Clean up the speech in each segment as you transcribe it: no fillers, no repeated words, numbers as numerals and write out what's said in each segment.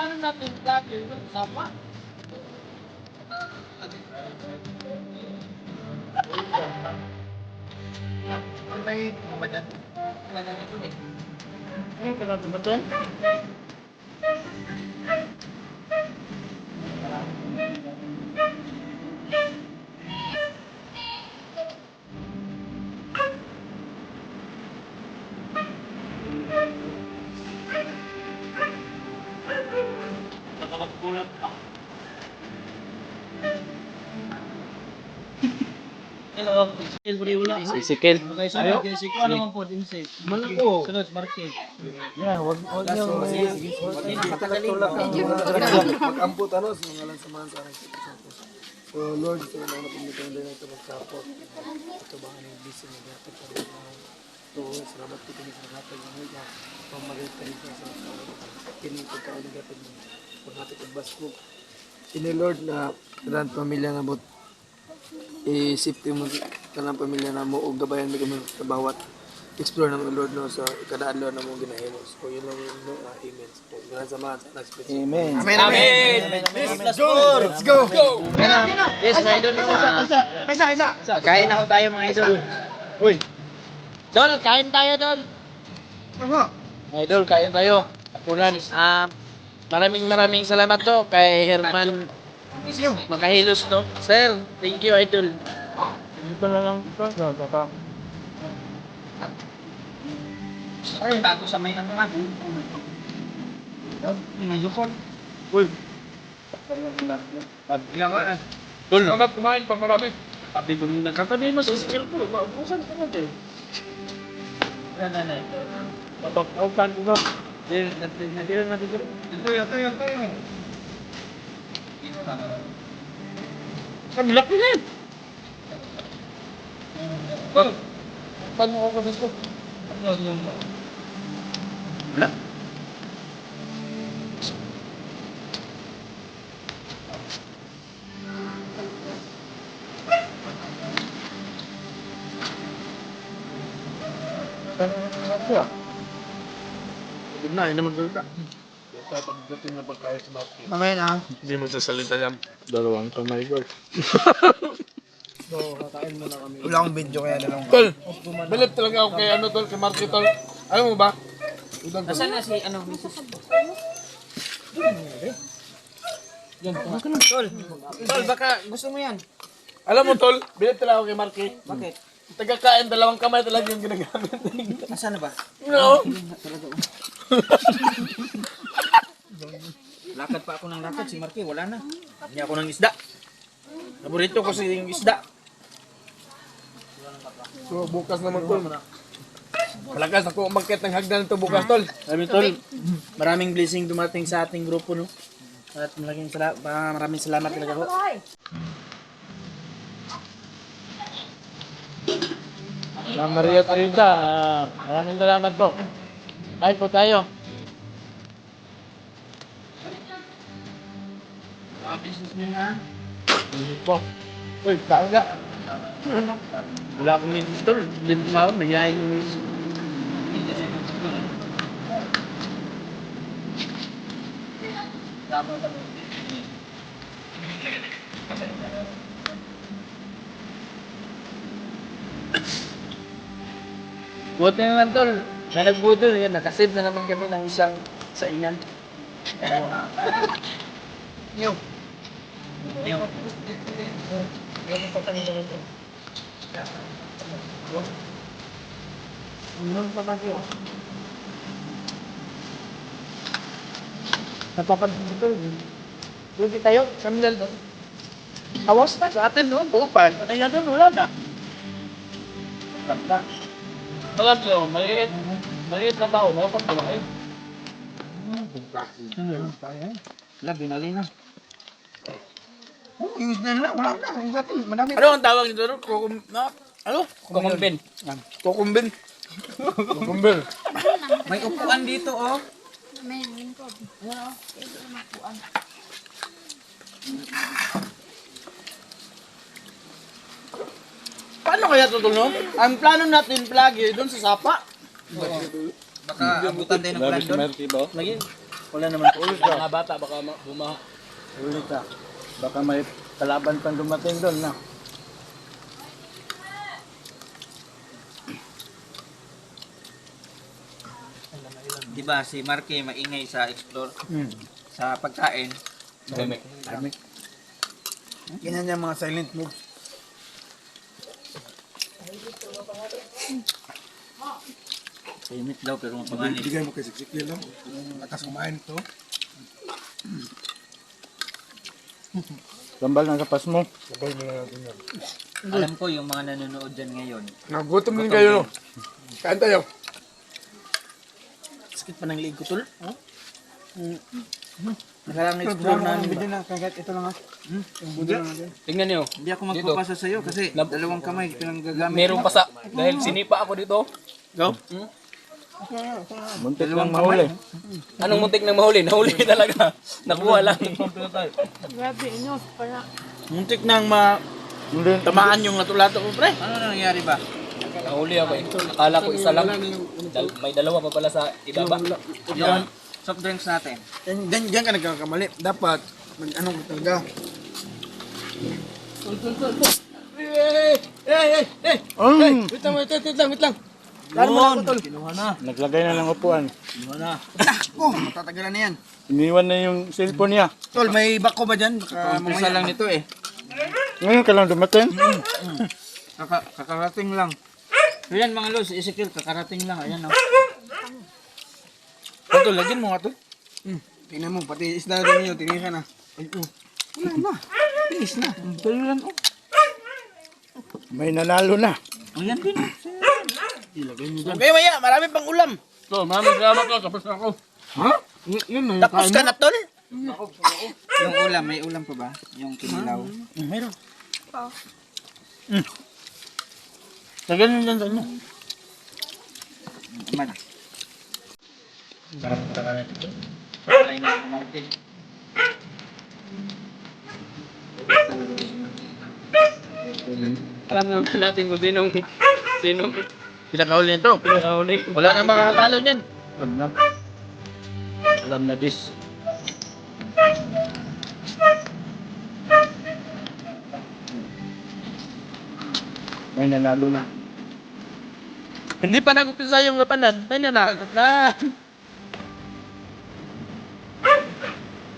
plano natin lagi, sama. May ba dyan? Wala na ito eh. Ay, kailangan ba ito? Nakakagulat pa. Hello. Sisikil. Ayo. Ano naman po din safe? Malako. Sunod market. Yeah, wag niyo. Mag-amput ano, sa ngalan samahan sa aking Santos. So Lord, ito na mga pagmituan din ito mag-support. Ito ba ang busy na gatag sa mga ito, salamat ko din sa gatag ng mga pamalit ka rin sa kinitog ka rin gatag mo. Paghatid ang basko. Ini Lord na karang pamilya na bot i-safety mo kanang pamilya na mo ug gabayan mo kami sa bawat explore na mo Lord no sa kada adlaw na mo ginahimo. So yun lang no, amen. So ganun sa mga next episode. Amen. Amen. Amen. Let's go. Let's go. Yes, mga idol. Isa. Kain na tayo mga idol. Uy. Dol, kain tayo Dol. Ano? Idol, kain tayo. Akulan. Maraming salamat to kay Herman Makahilos, no? Sir, thank you, idol. Dito na lang ito. Ay, bago sa may naman. Nayukon. Uy. Ilang ka. Dol, naman kumain pa marami. Sabi ko nung nagkatabi mo sa skill ko. Maubusan ka na din. Nanay. Papag-autan ko ba? Hindi na natin. Ito. Ang laki na yun! Paano ako gusto? Wala. Pagod na, yun naman ka. Pagdating na pagkain sa mga Mamaya na. hindi mo sasalita yan. Dalawang kamay ko. So, kakain muna kami. Wala akong video kaya dalawang. Tol, bilip talaga ako kay ano tol, kay Marky tol. Alam mo ba? Nasaan na si ano, Mrs. Yan, Tol, baka gusto mo yan. Alam mo tol, bilip talaga ako kay Marky. Bakit? Tagakain, dalawang kamay talaga yung ginagamit. Nasaan na ba? No! Lakad pa ako ng lakad, si Marky, wala na. Hindi ako ng isda. Paborito ko si yung isda. So, bukas naman tol. Malakas ako umakit ng hagdan ito bukas tol. Maraming blessing dumating sa ating grupo, no? At maraming salamat talaga ho. Maria Teresa, maraming salamat po. Kain po tayo. Business niyo na. Po. Uy, kain ka. Wala akong minister. Hindi mo ako, nagyayin yung minister. Buti naman tol. Na nagbudol yan, nakasave na naman kami ng isang sainan. Yo. Ano pa tayo? Napapansin dito. Doon tayo, terminal doon. Awas na sa atin doon, bupan. Kaya doon, wala na. Ganda. Alam nyo, maliit na tao, no? Pagkulain. Wala, binali na. Oh, use na nila. Wala na. Madami. Ano ang tawag nito? Ano? Kukumbin. Kukumbin. Kukumbin. May upuan dito, oh. May lingkod. Ano? Ito ang makuan. Paano kaya tutulong? Ang plano natin lagi doon sa sapa. Baka abutan tayo ng ulan doon. Lagi. Wala naman po. Mga bata baka bumaha. Ulit ka. Baka may kalaban pang dumating doon na. Diba si Marky maingay sa explore sa pagkain. Dami. Ganyan yung mga silent moves. Tahimik daw pero mapanganib. Bigay mo kay Siksikil, no? Akas kumain to. Gambal ng kapas mo. Sabay mo na natin yan. Alam ko yung mga nanonood dyan ngayon. Nagutom din kayo, no? Kain tayo. Sakit pa ng leg ko, tol. Nakarang explore namin ba? Na, kahit ito lang ha. Tingnan niyo. Hindi ako magpapasa sa'yo kasi dalawang kamay pinanggagamit. Meron pa sa dahil sinipa ako dito. Go. Muntik lang mahuli. Anong muntik nang mahuli? Nahuli talaga. Nakuha lang. Grabe, inyo. Para. Muntik nang tamaan yung lato-lato ko, pre. Ano nangyari ba? Nahuli ako eh. Akala ko isa lang. May dalawa pa pala sa ibaba. Yung soft drinks natin. Diyan ka nagkakamali. Dapat, mag-ano ka talaga. Wait lang. Lalo mo lang ako, tol. Kinuha na. Naglagay na ng upuan. Kinuha na. Oh, matatagalan na yan. Iniwan na yung cellphone niya. Tol, may bako ba dyan? Baka Umpisa lang nito eh. Ngayon ka lang dumating. Kakarating lang. Ayan mga los, Ezekiel, kakarating lang. Ayan o. Tol, lagyan mo nga, tol. Tingnan mo, pati isda rin nyo, tingnan ka na. Ay, wala na. Tinis na. Dalulan, oh. May nanalo na. Ayan din. Okay, maya, marami pang ulam. So, maraming salamat ko. Tapos na ako. Ha? Yun na yung Tapos kain ka mo. na, tol? Yung ulam, may ulam pa ba? Yung kinilaw. Meron. Tagal nyo dyan sa inyo. Man. Alay na ako natin. Alam naman natin kung sinong Pinakahuli nito. pinakahuli. Wala nang makakatalo niyan. Alam na this. May nanalo na. Hindi pa nag-upisa yung lapanan. Ay, nanakot na.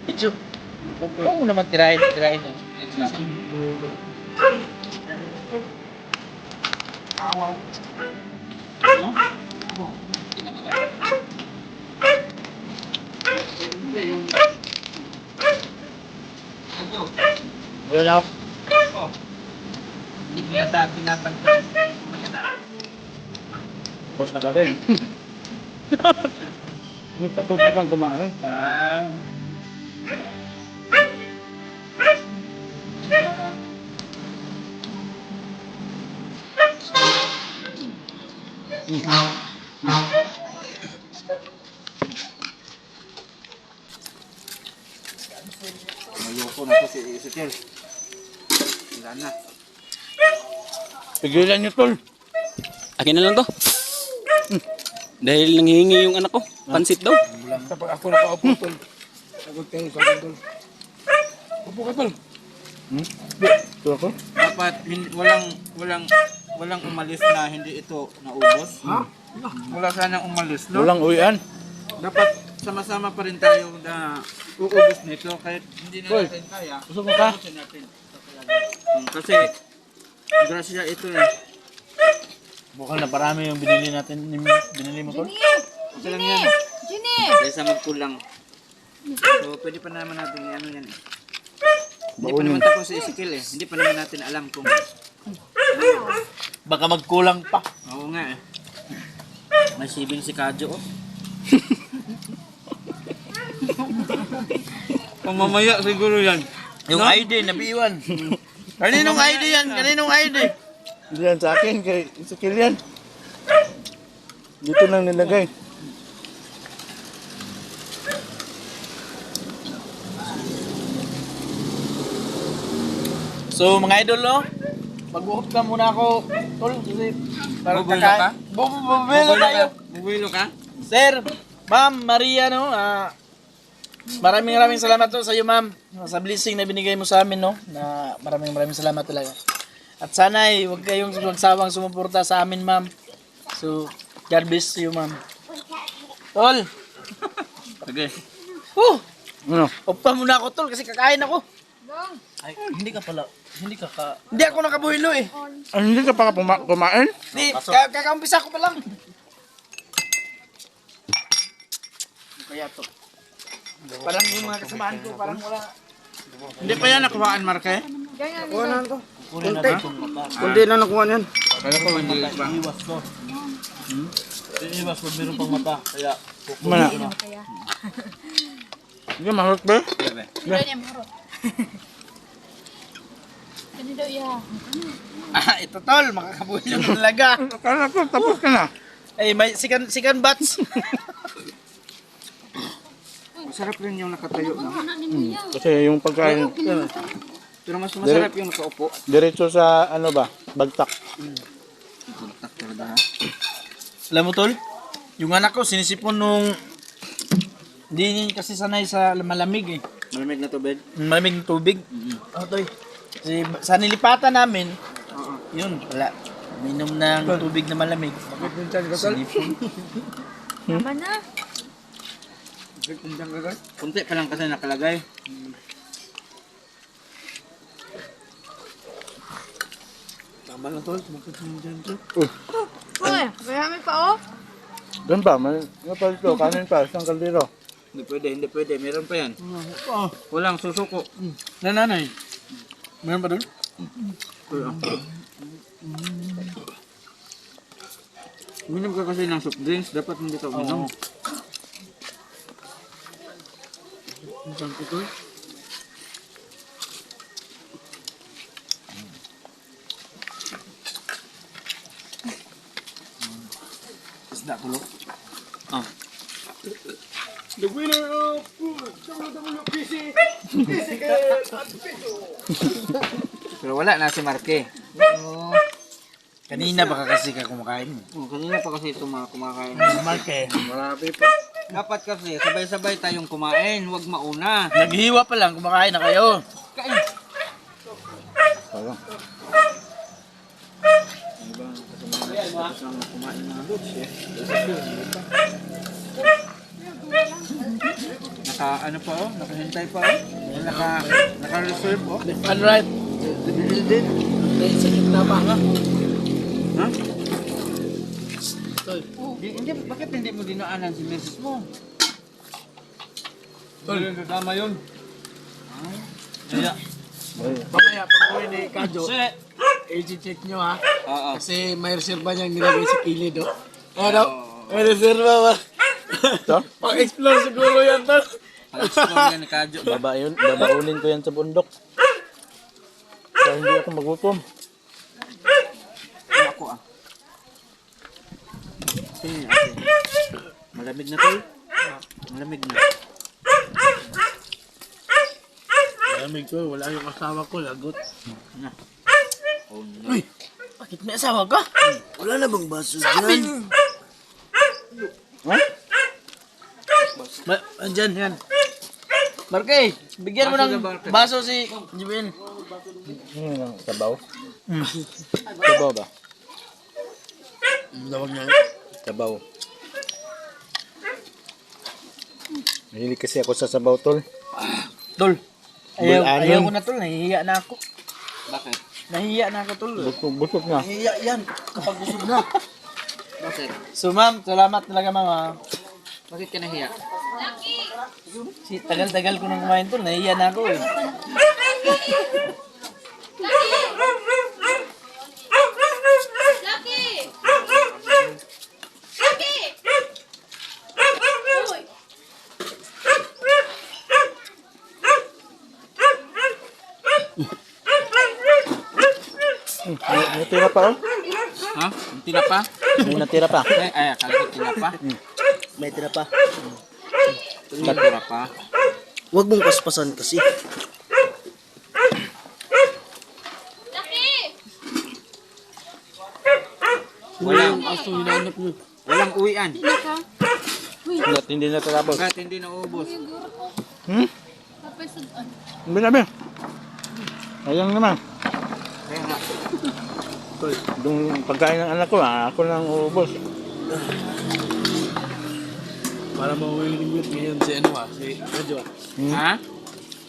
Medyo. Oo naman tirahin. Yun ako. Hindi ko yata pinapagpag. Post na ka rin. May patuloy kang kumain. Ayoko na to si Ezekiel. Wala na. Pigilan nyo, tol. Akin na lang to. Dahil nanghihingi yung anak ko. Pansit daw. Kapag ako nakaupo, tol. Sagot kayo, tol. Upo ka, tol. Ito ako. Dapat walang umalis na hindi ito naubos. Wala sanang umalis, no? Walang uwian. Dapat sama-sama pa rin tayo na uubos nito kahit hindi na natin kaya. Gusto mo ka? Ubusin natin. Kasi grasya ito eh. Mukhang na parami yung binili natin. Binili mo, tol. Okay lang yan. Ginny! Dahil sa magkulang. So pwede pa naman natin ano yan eh. Hindi pa naman tapos si Ezekiel eh. Hindi pa naman natin alam kung Baka magkulang pa. oo nga eh. May sibing si Kadyo oh. Pamamaya siguro yan. Yung ID, nabiwan. Kaninong ID yan? Kaninong ID? Yan sa akin, kay Ezekiel yan. Dito lang nilagay. So, mga idol, no? Mag-uhop ka muna ako, tol. Kasi parang Bubuelo ka? Bubuelo tayo. Bubuelo ka? Sir, Ma'am, Maria, no? Maraming salamat to sa iyo, ma'am. Sa blessing na binigay mo sa amin, no? Na maraming salamat talaga. At sana ay huwag kayong magsawang sumuporta sa amin, ma'am. So, God bless you, ma'am. Tol! Okay. Ano? Upa muna ako, tol, kasi kakain ako. Ay, hindi ka Hindi ako nakabuhilo eh. Ano, hindi ka pa kumain? Hindi, kakaumpisa ko pa lang. Kaya to. Parang yung mga kasamaan ko, parang wala. Hindi pa yan nakuhaan, Marke? Kuhanan ko. Kunti. Kunti na nakuha niyan. Kaya ko hindi pa. Iwas ko. Iwas ko, meron pang mata. Kaya, kumana. Hindi, mahirap ba? Wala niya marot. Ano daw iya? Ito tol, makakabuhilo na talaga. Akala ko, tapos ka na. Ay, may sikan bats. Masarap rin yung nakatayo na. Kasi yung pagkain, Pero mas masarap yung nakaupo. diretso sa, ano ba, bagtak. Kontak talaga ha. Alam mo tol, yung anak ko sinisipon nung hindi niya kasi sanay sa malamig eh. Malamig na tubig. Malamig ng tubig. Tol. Kasi sa nilipatan namin, yun, wala. Minom ng tubig na malamig. Bakit yung tiyan ka, tol? Tama na. Bakit yung tiyan ka, tol? Kunti pa lang kasi nakalagay. Tama lang, tol. Bakit yung tiyan ko? Uy, marami pa oh. Doon pa, may napalito, kanin pa, isang kaldero. Hindi pwede. Meron pa yan. Walang susuko. Nanay, meron pa doon? Uminom ka kasi ng soft drinks. Dapat hindi ka uminom. Yung tiyan ko, tol. Isda tulo. The winner of food, WWPC, Pero wala na si Marke. Kanina baka kasi ka kumakain. Kanina pa kasi ito mga kumakain. Marke. Marami pa. Dapat kasi sabay-sabay tayong kumain. Huwag mauna. Naghihiwa pa lang, kumakain na kayo. Kain. Sayang. Kumain na goods eh. Ano pa oh, nakahintay pa oh. Naka-reserve oh. All right. Sa gitna pa nga. Ha? Hindi, bakit hindi mo dinaanan si misis mo? Tol, tama yun. Kaya, Mamaya, pag uwi ni Kadyo, i-check nyo ha. Oo. Kasi may reserva niyang nilagay sa kilid, oh. Ano? May reserva ba? Ito? Pang-explore siguro yan, tol. Pag-explore yan ni Kadyo. Babaunin ko yan sa bundok. Kaya hindi ako magutom. Ako ah. Okay. Malamig na tol. Malamig na. Malamig ko, wala yung asawa ko, lagot. Oh no. bakit may asawa ka? Wala na bang baso dyan? Andyan, yan. Marke, bigyan mo ng baso si Jibin. Ano lang, sabaw? Sabaw ba? Lawag na. Sabaw. Mahilig kasi ako sa sabaw, tol. Tol, Bulanon. ayaw ko na tol, nahihiya na ako. Bakit? Nahihiya na ako tol. Busog na. Nahihiya yan kapag busog na. Bakit? So ma'am, salamat talaga ma'am ha. Bakit ka nahiya? Tagal-tagal ko nang kumain tol, nahihiya na ako eh. Lucky! Lucky! Uy! May tira pa, oh. Ha? Tila pa? May natira pa. Ay, akala ko tila pa. May tira pa. Tila pa. Huwag mong paspasan kasi. Lucky! Walang, Aso hinahanap nyo. walang uwian. Hindi natapos. Bakit hindi naubos? Kapay sudan. Sabi. Ayang naman. Yung pagkain ng anak ko, ako lang ubos. Para mawilingwit ngayon si ano si Radyo. Ha?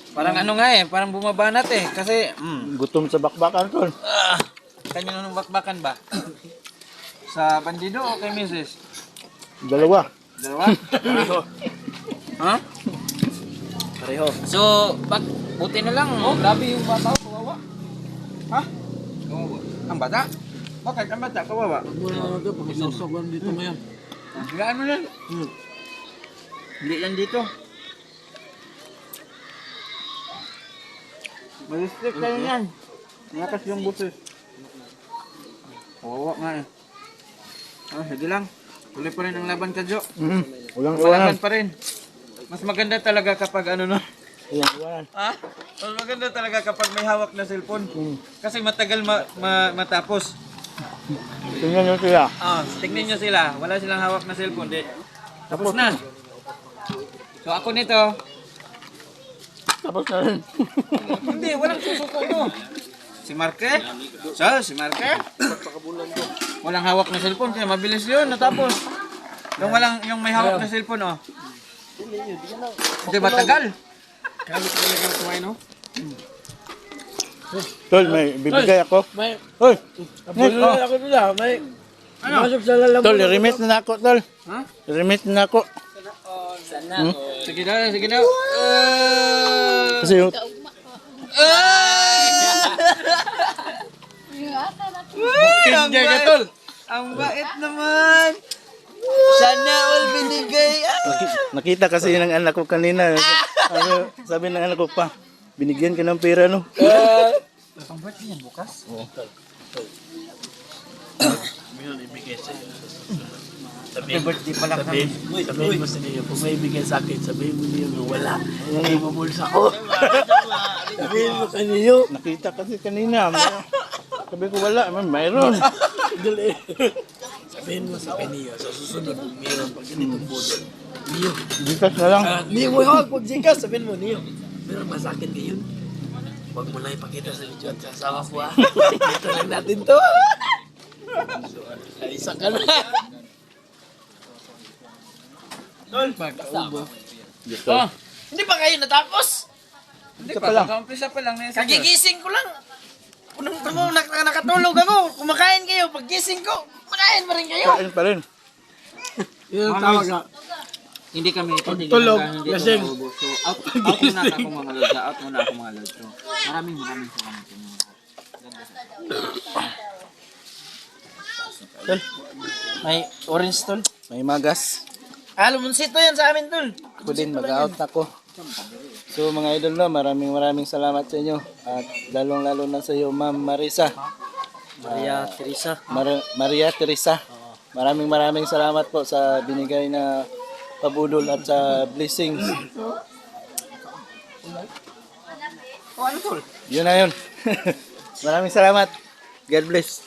Parang ano nga eh, parang bumabanat eh. Kasi, Gutom sa bakbakan, tol. kanyo nung bakbakan ba? Sa bandido o kay Mrs.? Dalawa. Dalawa? Ha? Pareho. So, buti na lang. Oh, grabe yung bata. Kawawa. Ha? Kawawa. Ang bata? Bakit ang bata? Kawawa. Muna ito, pag-sausawan dito ngayon. Higaan mo yan. Hindi lang dito. Mag-restrict tayo yan. Malakas yung buses. Kawawa nga eh. Ah, sige lang. Tuloy pa rin ang laban ka, Jo. Walang iwanan. Malaban pa rin. Mas maganda talaga kapag ano no. Walang iwanan. Ha? Mas maganda talaga kapag may hawak na cellphone. Kasi matagal matapos. Tingnan nyo sila. Ah, tingnan nyo sila. Wala silang hawak na cellphone. Di. Tapos na. So ako nito, Tapos na rin. hindi, walang susuko to. Si Marque? Si Marque? Walang hawak na cellphone kaya mabilis yun, natapos. Yung may hawak na cellphone, oh. Hindi ba tagal? Tol, may bibigay ako. May Hoy! Abulala ako nila, may masok sa lalamon. Tol, i-remit na ako, tol. Ha? I-remit na ako. Sige daw, sige daw. Kasi yung... Yung asa na to. Ang bait. Ang bait naman. Sana all binigay. Nakita kasi ng anak ko kanina. Sabi ng anak ko pa, binigyan ka ng pera, no? Ang bait niyan bukas? Birthday pa lang kami. Sabihin mo sa niyo, kung may bigay sa akin, sabihin mo niyo na wala. Ay, bubulsa ko. Sabihin mo sa niyo. Nakita kasi kanina. Sabi ko wala, mayroon. Dali. Sabihin mo sa niyo, sa susunod, mayroon pag ganitong budol. Niyo. Bikas na lang. Niyo mo hawag pag jikas, sabihin mo niyo. Meron ba sa akin ngayon? Huwag mo na ipakita sa video at sa asawa ko ha. Ito lang natin to. Ay, isa ka na. Oh, hindi pa kayo natapos? Hindi pa lang. Kaumpisa pa lang. Kagigising ko lang. Unang nakatulog ako. Kumakain kayo. Paggising ko, kumakain pa rin kayo. Kain pa rin. Yun ang tawag na. Hindi kami Tulog, hindi lasing. kami so out muna ako mga lods. Out muna ako mga lods. So, maraming salamat sa inyo. May orange tol. May magas. Lumonsito yan sa amin tol. Ako din, mag-out ako. So mga idol, no, maraming salamat sa inyo. At lalong-lalo na sa iyo, Ma'am Marisa. Maria Teresa. Maria Teresa. Maraming salamat po sa binigay na pabudol at sa blessings. Yun na yun. Maraming salamat. God bless.